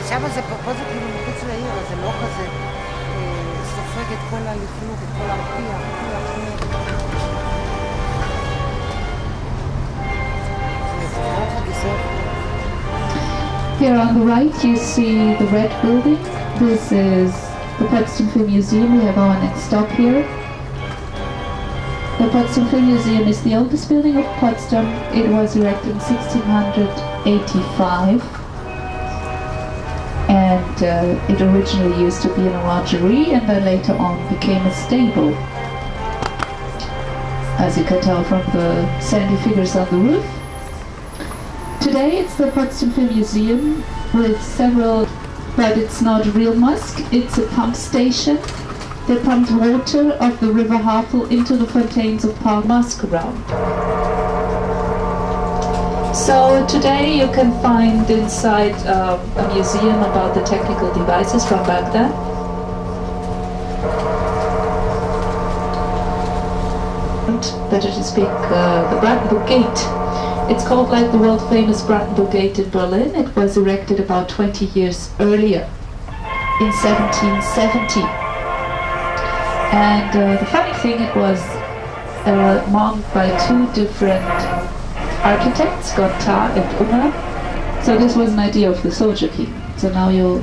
שם זה, פה זה כאילו מחוץ לעיר, זה לא כזה סופג את כל הלכלוך, את כל הרפיח, Here on the right you see the red building. This is the Pustdam Film Museum. We have our next stop here. The Pustdam Film Museum is the oldest building of Pustdam. It was erected in 1685 and it originally used to be an orangery and then later on became a stable. As you can tell from the sandy figures on the roof. Today it's the Pustdam Film Museum with several, but it's not real musk, it's a pump station. They pumped water of the river Havel into the fontaines of Park Musk around. So today you can find inside a museum about the technical devices from back then. That it is big, the Brandenburg Gate. It's called like the world famous Brandenburg Gate in Berlin. It was erected about 20 years earlier, in 1770. And the funny thing, it was marked by two different architects, Gotthard and Unger. So this was an idea of the soldier king. So now you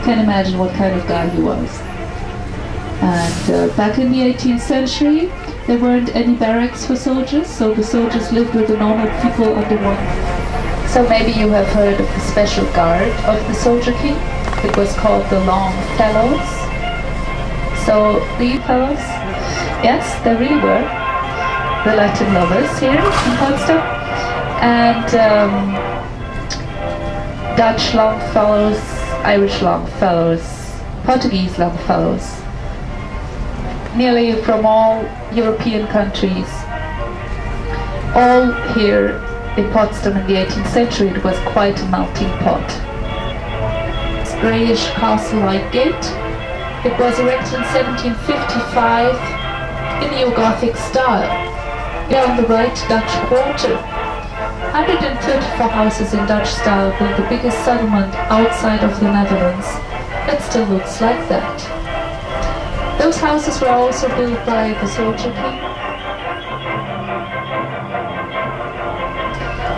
can imagine what kind of guy he was. And back in the 18th century, there weren't any barracks for soldiers, so the soldiers lived with the normal people under one. So maybe you have heard of the special guard of the soldier king. It was called the Long Fellows. So these fellows, yes, they really were the Latin lovers here in Pustdam. And Dutch Longfellows, Irish Longfellows, Portuguese Longfellows. Nearly from all European countries, all here in Pustdam in the 18th century. It was quite a melting pot. This greyish castle-like gate. It was erected in 1755 in neo-Gothic style. Here on the right, Dutch Quarter. 134 houses in Dutch style built the biggest settlement outside of the Netherlands. It still looks like that. Those houses were also built by the soldier king.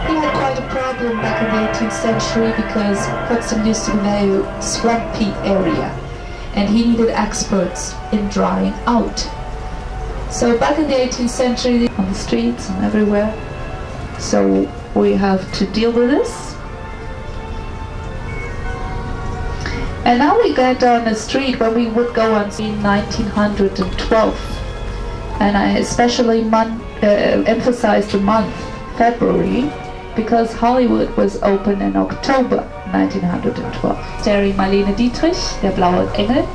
He had quite a problem back in the 18th century because Pustdam used to be a very swampy area and he needed experts in drying out. So back in the 18th century, on the streets and everywhere, so we have to deal with this. And now we get on the street when we would go on in 1912, and I especially emphasize the month February because Hollywood was open in October 1912. Starring Marlene Dietrich, Der blaue Engel,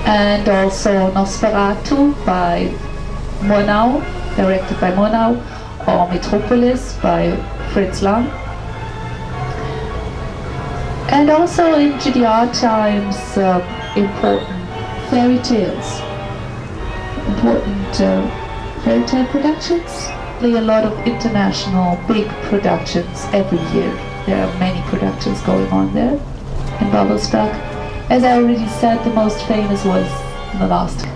and also Nosferatu by Murnau, directed by Murnau, or Metropolis by Fritz Lang. And also in GDR times, important fairy tales, important fairy tale productions. A lot of international big productions every year. There are many productions going on there in Babelsberg. As I already said, the most famous was the last.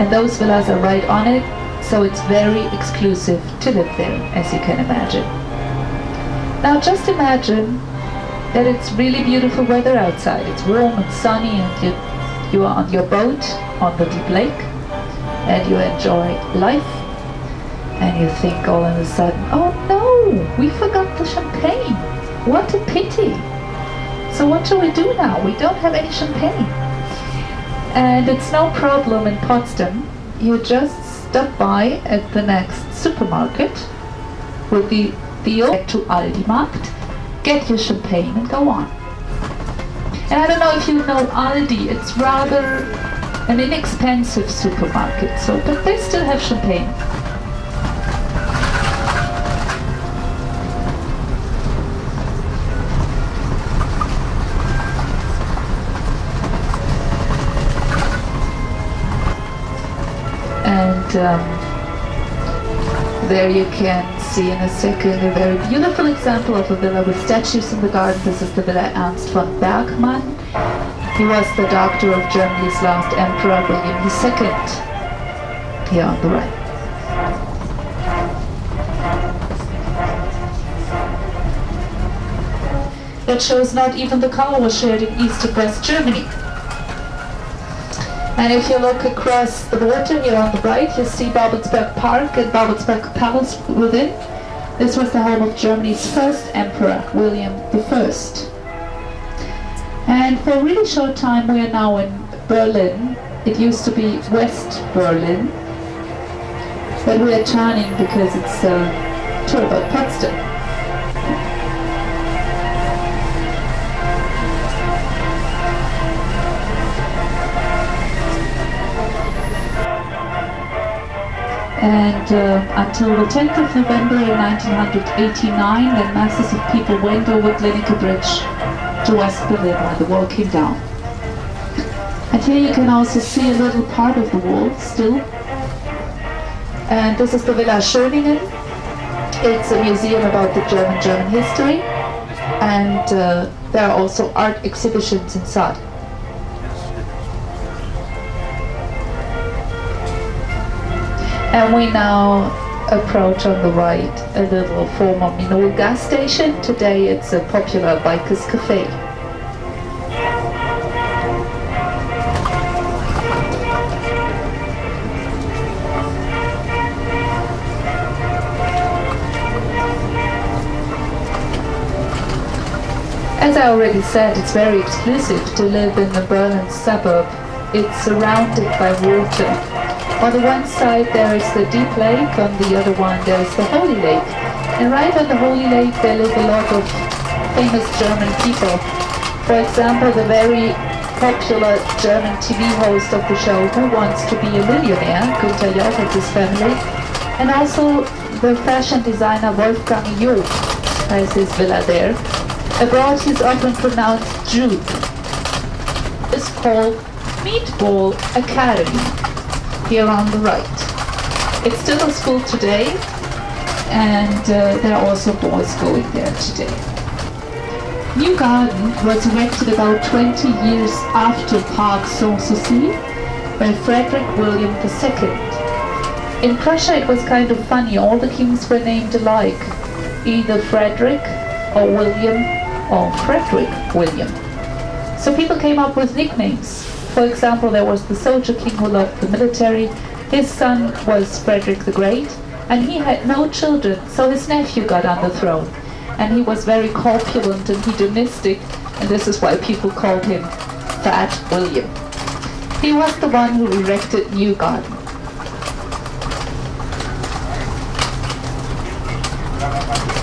And those villas are right on it, so it's very exclusive to live there, as you can imagine. Now just imagine that it's really beautiful weather outside. It's warm and sunny and you are on your boat on the deep lake and you enjoy life and you think all of a sudden, oh no, we forgot the champagne. What a pity. So what shall we do now? We don't have any champagne. And it's no problem in Pustdam. You just stop by at the next supermarket with the deal to Aldi Markt. Get your champagne and go on. And I don't know if you know Aldi, it's rather an inexpensive supermarket, so but they still have champagne. And there you can see in a second a very beautiful example of a villa with statues in the garden. This is the Villa Ernst von Bergmann. He was the doctor of Germany's last emperor, William II, here on the right. That shows not even the color was shared in East and West Germany. And if you look across the water here on the right, you see Babelsberg Park and Babelsberg Palace within. This was the home of Germany's first emperor, William I. And for a really short time we are now in Berlin. It used to be West Berlin, but we are turning because it's a tour about Pustdam. And until the 10th of November in 1989, when masses of people went over Glienicke Bridge to West Berlin when the wall came down. And here you can also see a little part of the wall still. And this is the Villa Schöningen. It's a museum about the German history. And there are also art exhibitions inside. And we now approach on the right a little former Minol gas station. Today it's a popular bikers cafe. As I already said, it's very exclusive to live in the Berlin suburb. It's surrounded by water. On the one side there is the deep lake, on the other one there is the Holy Lake. And right on the Holy Lake there live a lot of famous German people. For example, the very popular German TV host of the show Who Wants to Be a Millionaire, Günther Jauch and his family. And also the fashion designer Wolfgang Job has his villa there. Abroad he's often pronounced Jude. It's called Meatball Academy. Here on the right. It's still a school today, and there are also boys going there today. New Garden was erected about 20 years after Park Sanssouci by Frederick William II. In Prussia it was kind of funny, all the kings were named alike, either Frederick or William or Frederick William. So people came up with nicknames. For example, there was the soldier king who loved the military. His son was Frederick the Great, and he had no children, so his nephew got on the throne. And he was very corpulent and hedonistic, and this is why people called him Fat William. He was the one who erected New Garden.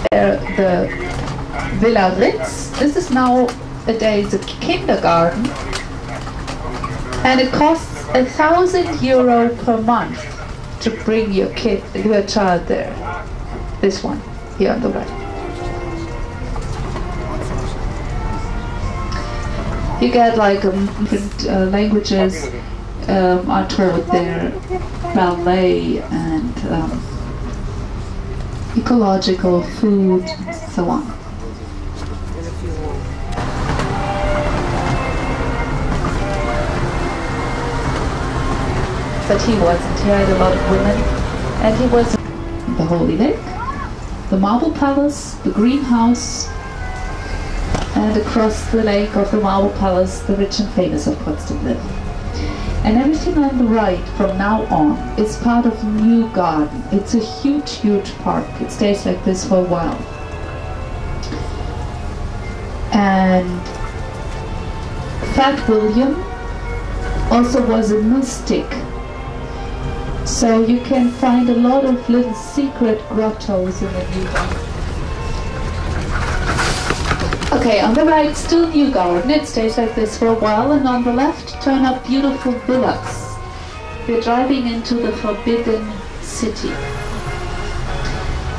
The Villa Ritz, this is nowadays a kindergarten. And it costs €1,000 per month to bring your child there. This one, here on the right. You get like different languages are taught there, ballet and ecological food, and so on. But he wasn't. He had a lot of women, and he was the Holy Lake, the Marble Palace, the Greenhouse, and across the lake of the Marble Palace, the rich and famous of Pustdam live. And everything on the right from now on is part of New Garden. It's a huge, huge park. It stays like this for a while. And Fat William also was a mystic. So you can find a lot of little secret grottos in the New Garden. Okay, on the right, still New Garden. It stays like this for a while, and on the left turn up beautiful villas. We're driving into the Forbidden City.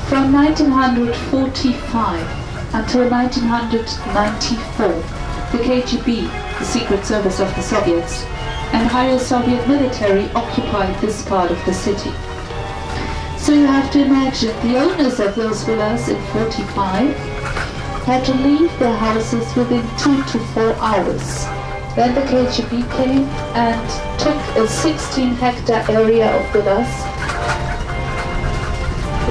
From 1945 until 1994, the KGB, the Secret Service of the Soviets, and higher Soviet military occupied this part of the city. So you have to imagine the owners of those villas in 45 had to leave their houses within 2 to 4 hours. Then the KGB came and took a 16-hectare area of villas.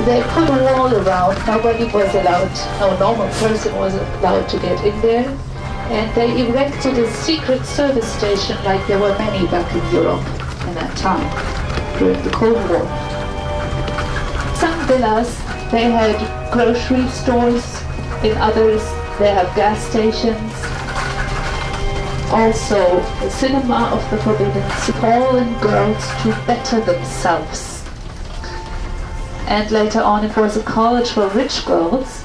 They put a wall around, nobody was allowed, no normal person was allowed to get in there. And they erected a secret service station like there were many back in Europe in that time, during the Cold War. Some villas, they had grocery stores, in others they have gas stations. Also, the cinema of the Forbidden City, all and girls to better themselves. And later on it was a college for rich girls.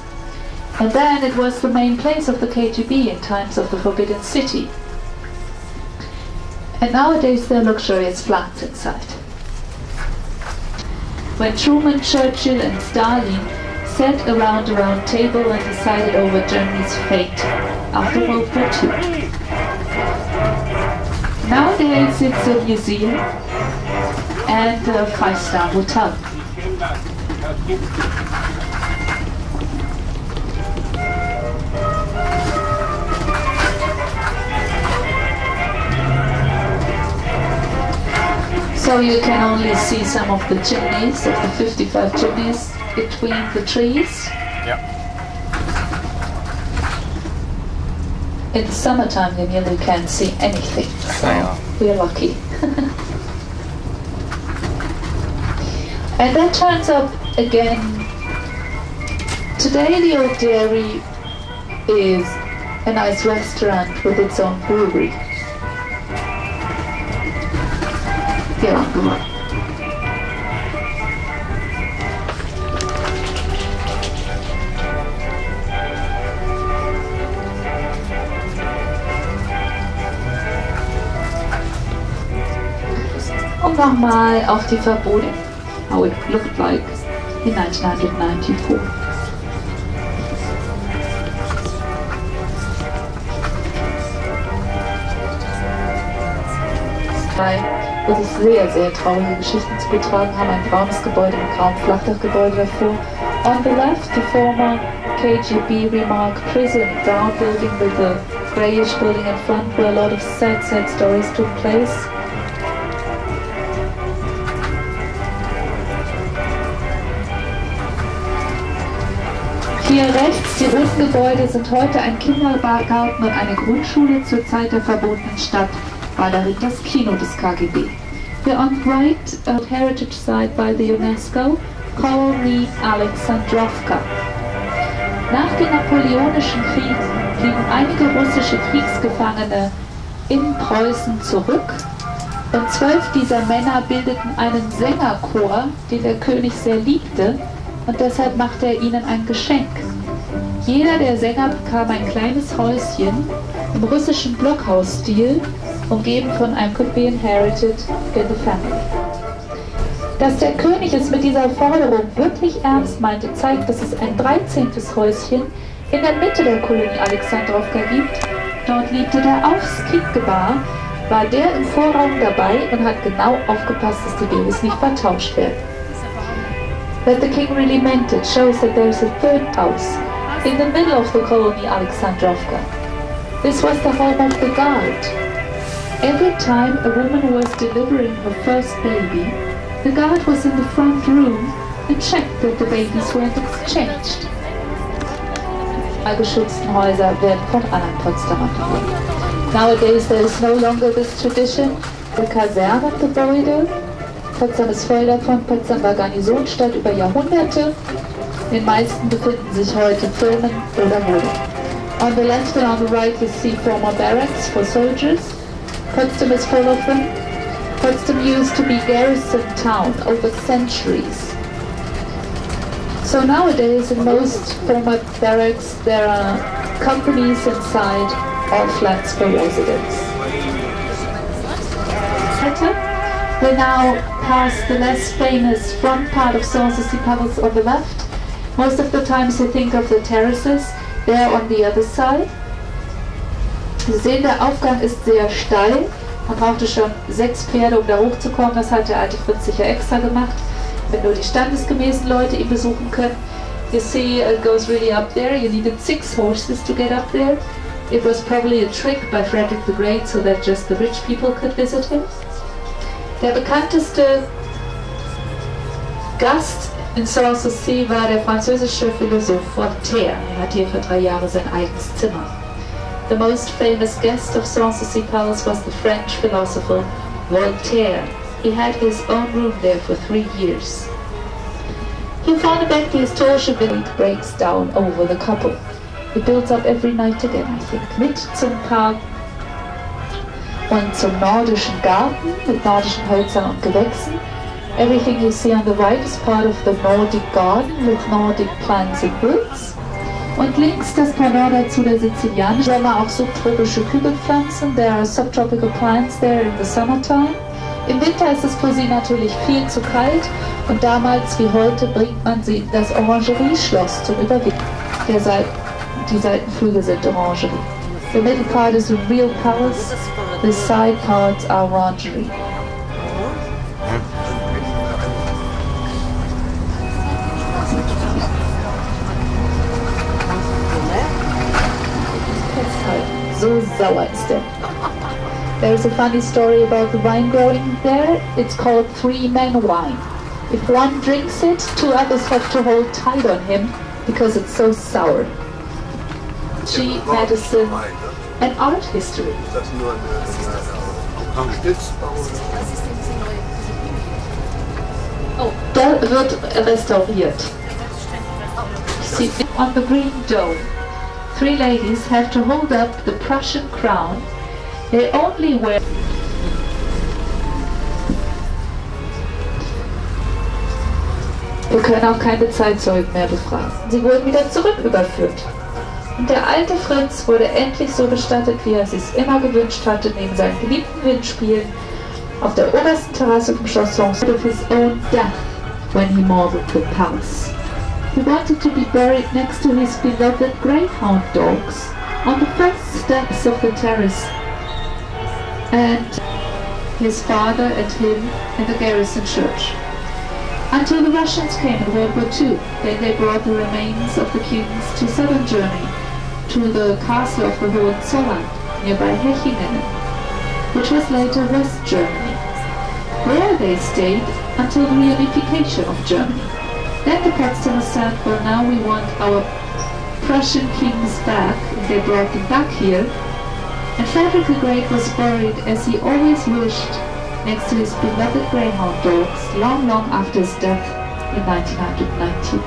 And then it was the main place of the KGB in times of the Forbidden City. And nowadays there are luxurious flats inside. When Truman, Churchill and Stalin sat around a round table and decided over Germany's fate after World War II. Nowadays it's a museum and a 5-star hotel. So you can only see some of the chimneys, of the 55 chimneys between the trees. Yep. In the summertime you nearly can't see anything, so we're lucky. And that turns up again. Today the old dairy is a nice restaurant with its own brewery. Yeah. Und nochmal auf die Verbote, how it looked like in 1994. Das ist sehr, sehr traurige Geschichten zu betragen haben. Ein braunes Gebäude mit grauem Flachdachgebäude davor. On the left, the former KGB remark prison, brown building with a greyish building in front where a lot of sad stories took place. Hier rechts, die roten Gebäude sind heute ein Kindergarten und eine Grundschule zur Zeit der verbotenen Stadt. War darin das Kino des KGB. Here on the right, heritage site by the UNESCO, Colony Alexandrovka. Nach den Napoleonischen Kriegen blieben einige russische Kriegsgefangene in Preußen zurück und 12 dieser Männer bildeten einen Sängerchor, den der König sehr liebte, und deshalb machte er ihnen ein Geschenk. Jeder der Sänger bekam ein kleines Häuschen im russischen Blockhausstil, umgeben von einem could be inherited in the family. Dass der König es mit dieser Forderung wirklich ernst meinte, zeigt, dass es ein 13. Häuschen in der Mitte der Kolonie Alexandrovka gibt. Dort lebte der Aufs-Krieg-Gebar, war der im Vorraum dabei und hat genau aufgepasst, dass die Babys nicht vertauscht werden. That the king really meant it shows that there is a third house in the middle of the colony Alexandrovka. This was the home of the guard. Every time a woman was delivering her first baby, the guard was in the front room and checked that the babies weren't exchanged. Alle geschützten Häuser werden von anderen Potsdamern bewohnt. Nowadays there is no longer this tradition. The Kasernengebäude, Potsdam ist voll davon. Potsdam war Garnisonstadt über Jahrhunderte. In den meisten befinden sich heute Firmen oder Wohnungen. On the left and on the right you see former barracks for soldiers. Potsdam is full of them. Potsdam used to be garrison town over centuries. So nowadays in most former barracks there are companies inside or flats for residents. We're now past the less famous front part of Sanssouci Palace on the left. Most of the times you think of the terraces, they're on the other side. Sie sehen, der Aufgang ist sehr steil. Man brauchte schon 6 Pferde, um da hochzukommen. Das hat der alte Fritz sicher extra gemacht. wenn nur die standesgemäßen Leute ihn besuchen können. You see, it goes really up there. You needed 6 horses to get up there. It was probably a trick by Frederick the Great so that just the rich people could visit him. Der bekannteste Gast in Sanssouci war der französische Philosoph Voltaire. Er hatte hier für 3 Jahre sein eigenes Zimmer. The most famous guest of Sanssouci Palace was the French philosopher Voltaire. He had his own room there for 3 years. Hier vorne back, die historische Villa breaks down over the couple. It builds up every night again, I think. Mit zum Park und zum nordischen Garten mit nordischen Hölzern und Gewächsen. Everything you see on the right is part of the Nordic garden with Nordic plants and woods. Und links das Pendant dazu der sizilianische Sommer auch subtropische Kübelpflanzen. There are subtropical plants there in the summertime. Im Winter ist es für sie natürlich viel zu kalt und damals wie heute bringt man sie in das Orangerieschloss zum Überwinden. Die Seitenflügel sind Orangerie. The middle part is a real palace, the side parts are orangerie. So sauer ist der. There's a funny story about the wine growing there. It's called 3-man wine. If one drinks it, 2 others have to hold tight on him because it's so sour. G, medicine, and art history. Oh, der wird restauriert. See, on the green dome, 3 ladies have to hold up the Prussian crown. They only wear... Wir können auch keine Zeitzeugen mehr befragen. Sie wurden wieder zurück überführt. Und der alte Prinz wurde endlich so bestattet, wie er es sich immer gewünscht hatte, neben seinen geliebten Windspielen auf der obersten Terrasse vom Schloss Sanssouci of his own death when he modeled the palace. He wanted to be buried next to his beloved greyhound dogs on the first steps of the terrace, and his father and him in the garrison church. Until the Russians came in World War II, then they brought the remains of the kings to southern Germany, to the castle of the Hohenzollern, nearby Hechingen, which was later West Germany. There they stayed until the reunification of Germany. Then the Pustdam said, well, now we want our Prussian kings back, and they brought them back here. And Frederick the Great was buried, as he always wished, next to his beloved greyhound dogs, long, long after his death in 1919.